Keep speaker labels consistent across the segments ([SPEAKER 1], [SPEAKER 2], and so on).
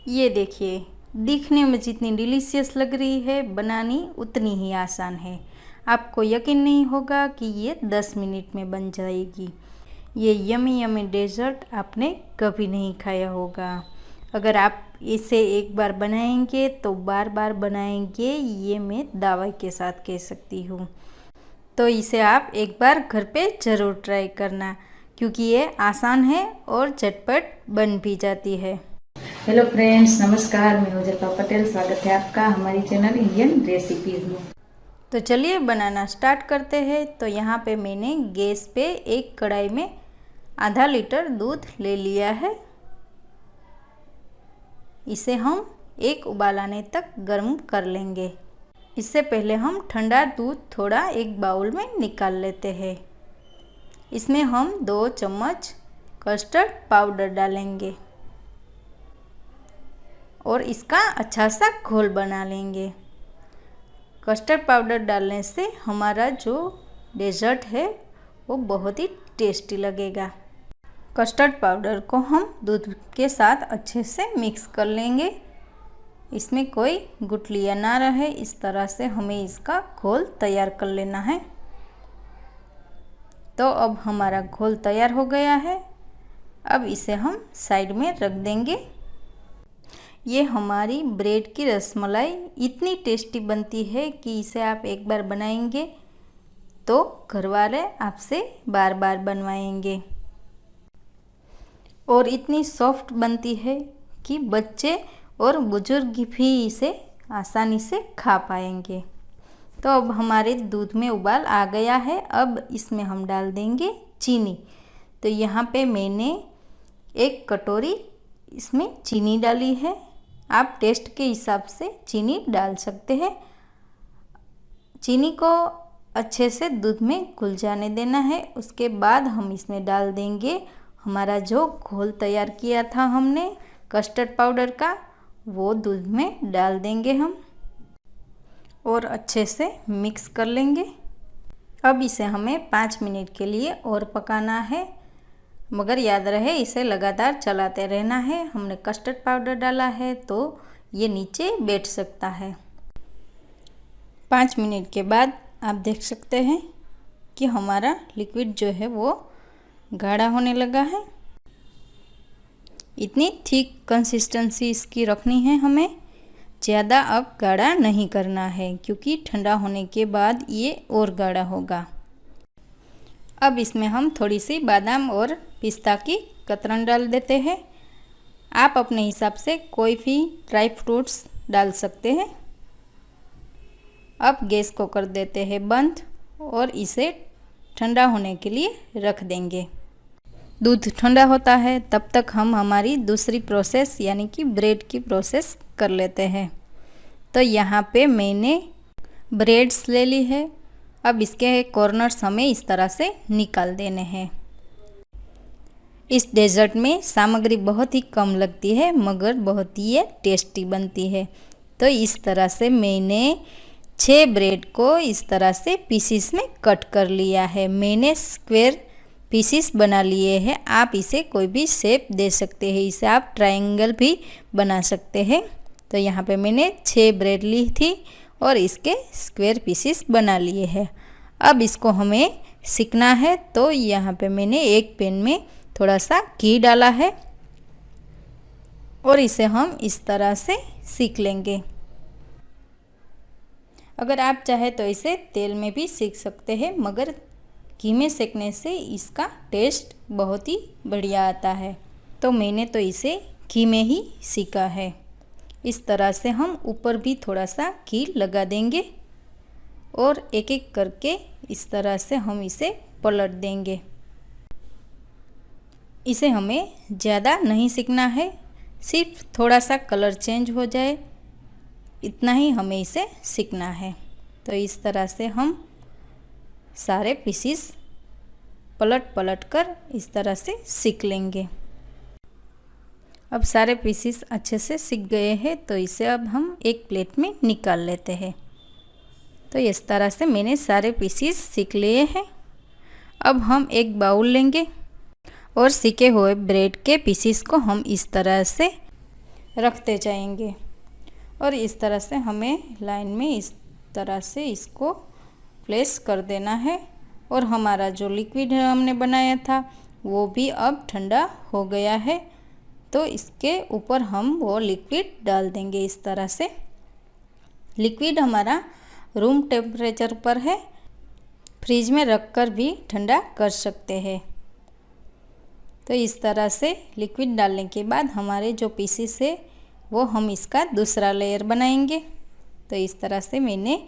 [SPEAKER 1] ये देखिए, दिखने में जितनी डिलीशियस लग रही है, बनानी उतनी ही आसान है। आपको यकीन नहीं होगा कि ये 10 मिनट में बन जाएगी। ये यमी यमी डेजर्ट आपने कभी नहीं खाया होगा। अगर आप इसे एक बार बनाएंगे तो बार बार बनाएंगे, ये मैं दावे के साथ कह सकती हूँ। तो इसे आप एक बार घर पे ज़रूर ट्राई करना, क्योंकि ये आसान है और झटपट बन भी जाती है।
[SPEAKER 2] हेलो फ्रेंड्स, नमस्कार। मैं उजरपा पटेल। स्वागत है आपका हमारी चैनल इंडियन रेसिपीज में।
[SPEAKER 1] तो चलिए बनाना स्टार्ट करते हैं। तो यहाँ पे मैंने गैस पे एक कढ़ाई में आधा लीटर दूध ले लिया है। इसे हम एक उबाल आने तक गर्म कर लेंगे। इससे पहले हम ठंडा दूध थोड़ा एक बाउल में निकाल लेते हैं। इसमें हम 2 चम्मच कस्टर्ड पाउडर डालेंगे और इसका अच्छा सा घोल बना लेंगे। कस्टर्ड पाउडर डालने से हमारा जो डेजर्ट है वो बहुत ही टेस्टी लगेगा। कस्टर्ड पाउडर को हम दूध के साथ अच्छे से मिक्स कर लेंगे। इसमें कोई गुठलियाँ ना रहे, इस तरह से हमें इसका घोल तैयार कर लेना है। तो अब हमारा घोल तैयार हो गया है। अब इसे हम साइड में रख देंगे। ये हमारी ब्रेड की रसमलाई इतनी टेस्टी बनती है कि इसे आप एक बार बनाएंगे तो घरवाले आपसे बार बार बनवाएंगे। और इतनी सॉफ्ट बनती है कि बच्चे और बुजुर्ग भी इसे आसानी से खा पाएंगे। तो अब हमारे दूध में उबाल आ गया है। अब इसमें हम डाल देंगे चीनी। तो यहाँ पे मैंने 1 कटोरी इसमें चीनी डाली है। आप टेस्ट के हिसाब से चीनी डाल सकते हैं। चीनी को अच्छे से दूध में घुल जाने देना है। उसके बाद हम इसमें डाल देंगे हमारा जो घोल तैयार किया था हमने कस्टर्ड पाउडर का, वो दूध में डाल देंगे हम और अच्छे से मिक्स कर लेंगे। अब इसे हमें 5 मिनट के लिए और पकाना है, मगर याद रहे इसे लगातार चलाते रहना है। हमने कस्टर्ड पाउडर डाला है तो ये नीचे बैठ सकता है। 5 मिनट के बाद आप देख सकते हैं कि हमारा लिक्विड जो है वो गाढ़ा होने लगा है। इतनी थिक कंसिस्टेंसी इसकी रखनी है हमें, ज़्यादा अब गाढ़ा नहीं करना है, क्योंकि ठंडा होने के बाद ये और गाढ़ा होगा। अब इसमें हम थोड़ी सी बादाम और पिस्ता की कतरन डाल देते हैं। आप अपने हिसाब से कोई भी ड्राई फ्रूट्स डाल सकते हैं। अब गैस को कर देते हैं बंद और इसे ठंडा होने के लिए रख देंगे। दूध ठंडा होता है तब तक हम हमारी दूसरी प्रोसेस यानी कि ब्रेड की प्रोसेस कर लेते हैं। तो यहाँ पे मैंने ब्रेड्स ले ली है। अब इसके कॉर्नर्स हमें इस तरह से निकाल देने हैं। इस डेजर्ट में सामग्री बहुत ही कम लगती है, मगर बहुत ही टेस्टी बनती है। तो इस तरह से मैंने 6 ब्रेड को इस तरह से पीसीस में कट कर लिया है। मैंने स्क्वायर पीसीस बना लिए हैं। आप इसे कोई भी शेप दे सकते हैं, इसे आप ट्रायंगल भी बना सकते हैं। तो यहाँ पे मैंने 6 ब्रेड ली थी और इसके स्क्वायर पीसीस बना लिए हैं। अब इसको हमें सेकना है। तो यहाँ पे मैंने एक पैन में थोड़ा सा घी डाला है और इसे हम इस तरह से सेक लेंगे। अगर आप चाहे तो इसे तेल में भी सेक सकते हैं, मगर घी में सेकने से इसका टेस्ट बहुत ही बढ़िया आता है। तो मैंने तो इसे घी में ही सेका है। इस तरह से हम ऊपर भी थोड़ा सा घी लगा देंगे और एक एक करके इस तरह से हम इसे पलट देंगे। इसे हमें ज़्यादा नहीं सेकना है, सिर्फ थोड़ा सा कलर चेंज हो जाए इतना ही हमें इसे सेकना है। तो इस तरह से हम सारे पीसीस पलट पलट कर इस तरह से सेक लेंगे। अब सारे पीसीस अच्छे से सिक गए हैं, तो इसे अब हम एक प्लेट में निकाल लेते हैं। तो इस तरह से मैंने सारे पीसीस सिक लिए हैं। अब हम एक बाउल लेंगे और सिके हुए ब्रेड के पीसीस को हम इस तरह से रखते जाएंगे। और इस तरह से हमें लाइन में इस तरह से इसको प्लेस कर देना है। और हमारा जो लिक्विड हमने बनाया था वो भी अब ठंडा हो गया है, तो इसके ऊपर हम वो लिक्विड डाल देंगे। इस तरह से लिक्विड हमारा रूम टेम्परेचर पर है, फ्रिज में रखकर भी ठंडा कर सकते हैं। तो इस तरह से लिक्विड डालने के बाद हमारे जो पीसेस है वो हम इसका दूसरा लेयर बनाएंगे। तो इस तरह से मैंने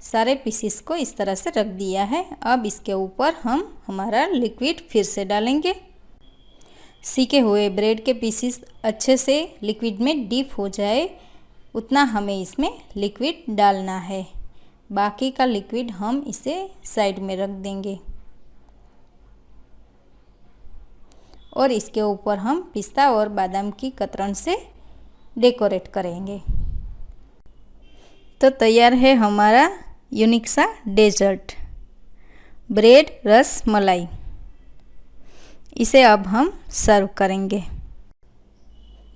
[SPEAKER 1] सारे पीसेस को इस तरह से रख दिया है। अब इसके ऊपर हम हमारा लिक्विड फिर से डालेंगे। सीके हुए ब्रेड के पीसेस अच्छे से लिक्विड में डीप हो जाए उतना हमें इसमें लिक्विड डालना है। बाकी का लिक्विड हम इसे साइड में रख देंगे और इसके ऊपर हम पिस्ता और बादाम की कतरन से डेकोरेट करेंगे। तो तैयार है हमारा यूनिक सा डेजर्ट, ब्रेड रस मलाई। इसे अब हम सर्व करेंगे।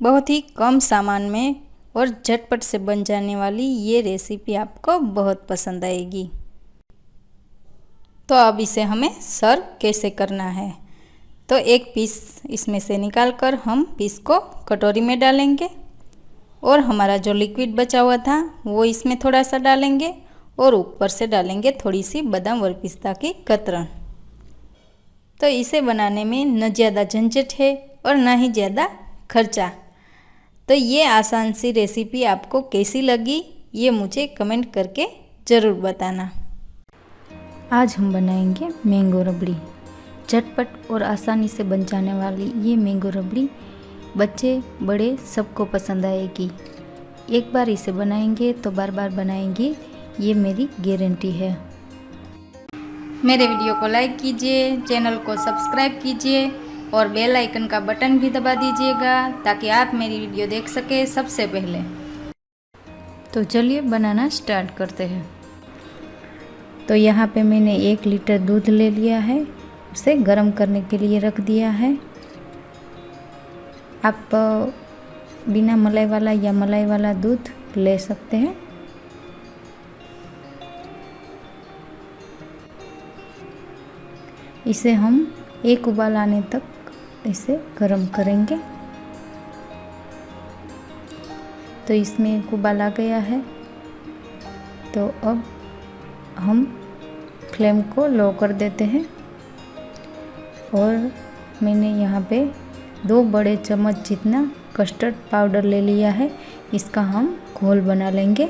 [SPEAKER 1] बहुत ही कम सामान में और झटपट से बन जाने वाली ये रेसिपी आपको बहुत पसंद आएगी। तो अब इसे हमें सर्व कैसे करना है, तो एक पीस इसमें से निकालकर हम पीस को कटोरी में डालेंगे और हमारा जो लिक्विड बचा हुआ था वो इसमें थोड़ा सा डालेंगे और ऊपर से डालेंगे थोड़ी सी बादाम और पिस्ता की कतरन। तो इसे बनाने में न ज़्यादा झंझट है और ना ही ज़्यादा खर्चा। तो ये आसान सी रेसिपी आपको कैसी लगी ये मुझे कमेंट करके ज़रूर बताना। आज हम बनाएंगे मैंगो रबड़ी। झटपट और आसानी से बन जाने वाली ये मैंगो रबड़ी बच्चे बड़े सबको पसंद आएगी। एक बार इसे बनाएंगे तो बार बार बनाएंगे, ये मेरी गारंटी है। मेरे वीडियो को लाइक कीजिए, चैनल को सब्सक्राइब कीजिए और बेल आइकन का बटन भी दबा दीजिएगा ताकि आप मेरी वीडियो देख सके सबसे पहले। तो चलिए बनाना स्टार्ट करते हैं। तो यहाँ पे मैंने 1 लीटर दूध ले लिया है, उसे गर्म करने के लिए रख दिया है। आप बिना मलाई वाला या मलाई वाला दूध ले सकते हैं। इसे हम 1 उबाल आने तक इसे गर्म करेंगे। तो इसमें 1 उबाल आ गया है, तो अब हम फ्लेम को लो कर देते हैं और मैंने यहाँ पे 2 बड़े चम्मच जितना कस्टर्ड पाउडर ले लिया है। इसका हम घोल बना लेंगे।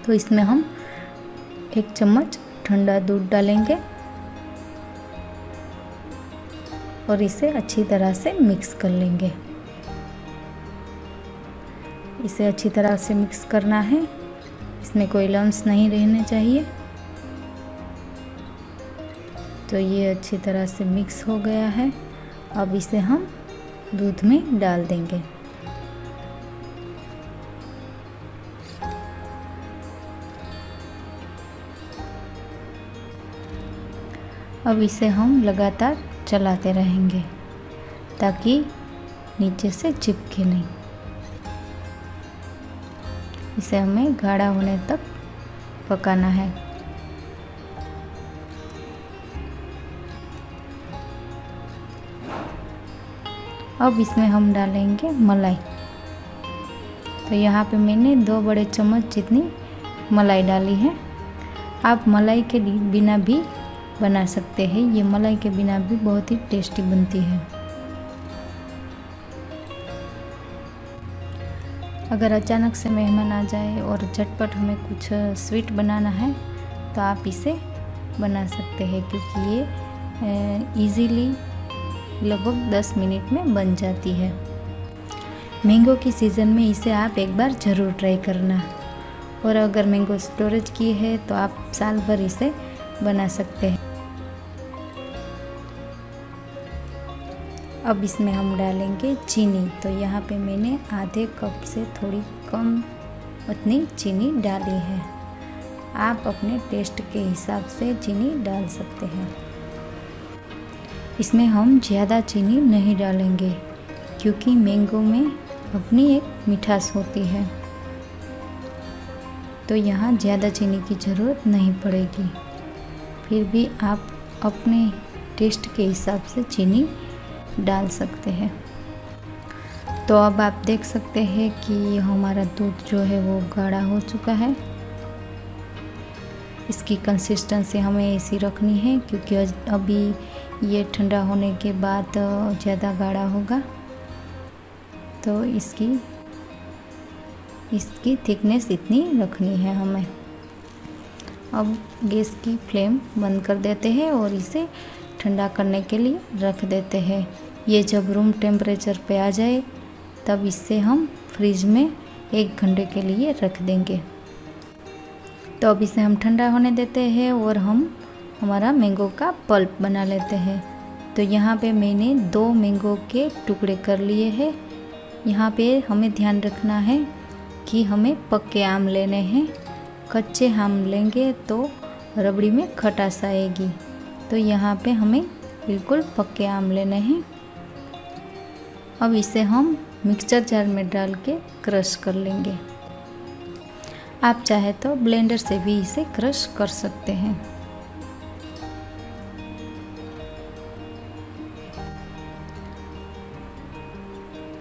[SPEAKER 1] तो इसमें हम 1 चम्मच ठंडा दूध डालेंगे और इसे अच्छी तरह से मिक्स कर लेंगे। इसे अच्छी तरह से मिक्स करना है, इसमें कोई लम्स नहीं रहने चाहिए। तो ये अच्छी तरह से मिक्स हो गया है। अब इसे हम दूध में डाल देंगे। अब इसे हम लगातार चलाते रहेंगे ताकि नीचे से चिपके नहीं। इसे हमें गाढ़ा होने तक पकाना है। अब इसमें हम डालेंगे मलाई। तो यहाँ पे मैंने 2 बड़े चम्मच जितनी मलाई डाली है। आप मलाई के बिना भी बना सकते हैं, ये मलाई के बिना भी बहुत ही टेस्टी बनती है। अगर अचानक से मेहमान आ जाए और झटपट हमें कुछ स्वीट बनाना है तो आप इसे बना सकते हैं, क्योंकि ये इजीली लगभग 10 मिनट में बन जाती है। मैंगो की सीज़न में इसे आप एक बार ज़रूर ट्राई करना। और अगर मैंगो स्टोरेज की है तो आप साल भर इसे बना सकते हैं। अब इसमें हम डालेंगे चीनी। तो यहाँ पे मैंने आधे कप से थोड़ी कम उतनी चीनी डाली है। आप अपने टेस्ट के हिसाब से चीनी डाल सकते हैं। इसमें हम ज़्यादा चीनी नहीं डालेंगे क्योंकि मैंगो में अपनी एक मिठास होती है, तो यहाँ ज़्यादा चीनी की ज़रूरत नहीं पड़ेगी। फिर भी आप अपने टेस्ट के हिसाब से चीनी डाल सकते हैं। तो अब आप देख सकते हैं कि हमारा दूध जो है वो गाढ़ा हो चुका है। इसकी कंसिस्टेंसी हमें ऐसी रखनी है, क्योंकि अभी ये ठंडा होने के बाद ज़्यादा गाढ़ा होगा। तो इसकी थिकनेस इतनी रखनी है हमें। अब गैस की फ्लेम बंद कर देते हैं और इसे ठंडा करने के लिए रख देते हैं। ये जब रूम टेम्परेचर पे आ जाए तब इससे हम फ्रिज में 1 घंटे के लिए रख देंगे। तो अब इसे हम ठंडा होने देते हैं और हम हमारा मैंगो का पल्प बना लेते हैं। तो यहाँ पे मैंने 2 मैंगो के टुकड़े कर लिए हैं। यहाँ पे हमें ध्यान रखना है कि हमें पक्के आम लेने हैं। कच्चे आम लेंगे तो रबड़ी में खटास आएगी। तो यहाँ पे हमें बिल्कुल पक्के आम लेने हैं। अब इसे हम मिक्सचर जार में डाल के क्रश कर लेंगे। आप चाहे तो ब्लेंडर से भी इसे क्रश कर सकते हैं।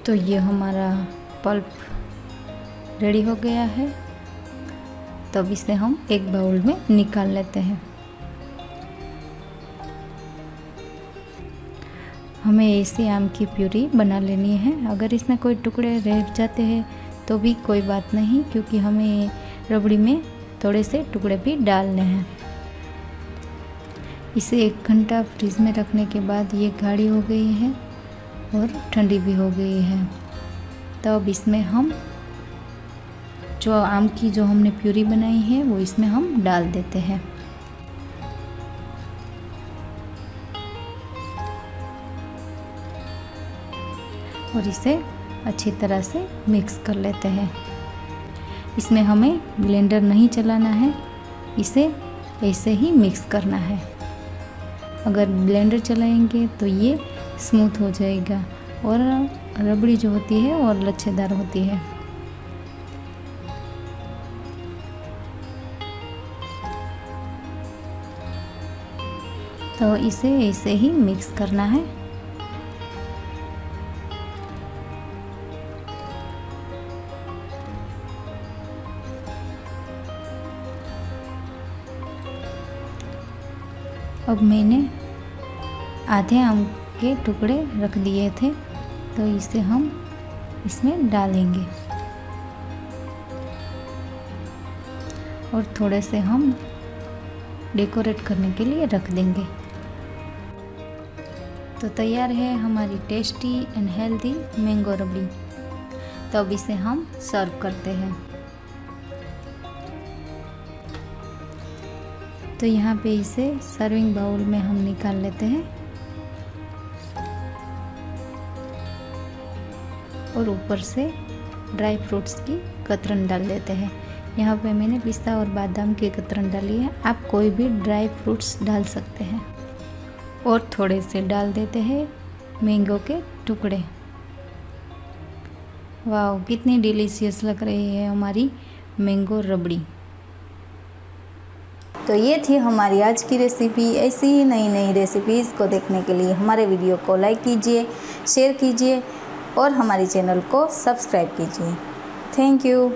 [SPEAKER 1] तो ये हमारा पल्प रेडी हो गया है। तब इसे हम एक बाउल में निकाल लेते हैं। हमें ऐसी आम की प्यूरी बना लेनी है। अगर इसमें कोई टुकड़े रह जाते हैं तो भी कोई बात नहीं, क्योंकि हमें रबड़ी में थोड़े से टुकड़े भी डालने हैं। इसे 1 घंटा फ्रिज में रखने के बाद ये गाढ़ी हो गई है और ठंडी भी हो गई है। तब इसमें हम जो आम की जो हमने प्यूरी बनाई है वो इसमें हम डाल देते हैं। और इसे अच्छी तरह से मिक्स कर लेते हैं। इसमें हमें ब्लेंडर नहीं चलाना है, इसे ऐसे ही मिक्स करना है। अगर ब्लेंडर चलाएंगे तो ये स्मूथ हो जाएगा और रबड़ी जो होती है और लच्छेदार होती है। तो इसे ऐसे ही मिक्स करना है। अब मैंने आधे आम के टुकड़े रख दिए थे, तो इसे हम इसमें डालेंगे और थोड़े से हम डेकोरेट करने के लिए रख देंगे। तो तैयार है हमारी टेस्टी एंड हेल्दी मैंगो रबड़ी। तो अब इसे हम सर्व करते हैं। तो यहाँ पे इसे सर्विंग बाउल में हम निकाल लेते हैं और ऊपर से ड्राई फ्रूट्स की कतरन डाल देते हैं। यहाँ पे मैंने पिस्ता और बादाम की कतरन डाली है। आप कोई भी ड्राई फ्रूट्स डाल सकते हैं। और थोड़े से डाल देते हैं मैंगो के टुकड़े। वाह, कितनी डिलीशियस लग रही है हमारी मैंगो रबड़ी।
[SPEAKER 2] तो ये थी हमारी आज की रेसिपी। ऐसी ही नई नई रेसिपीज़ को देखने के लिए हमारे वीडियो को लाइक कीजिए, शेयर कीजिए और हमारे चैनल को सब्सक्राइब कीजिए। Thank you.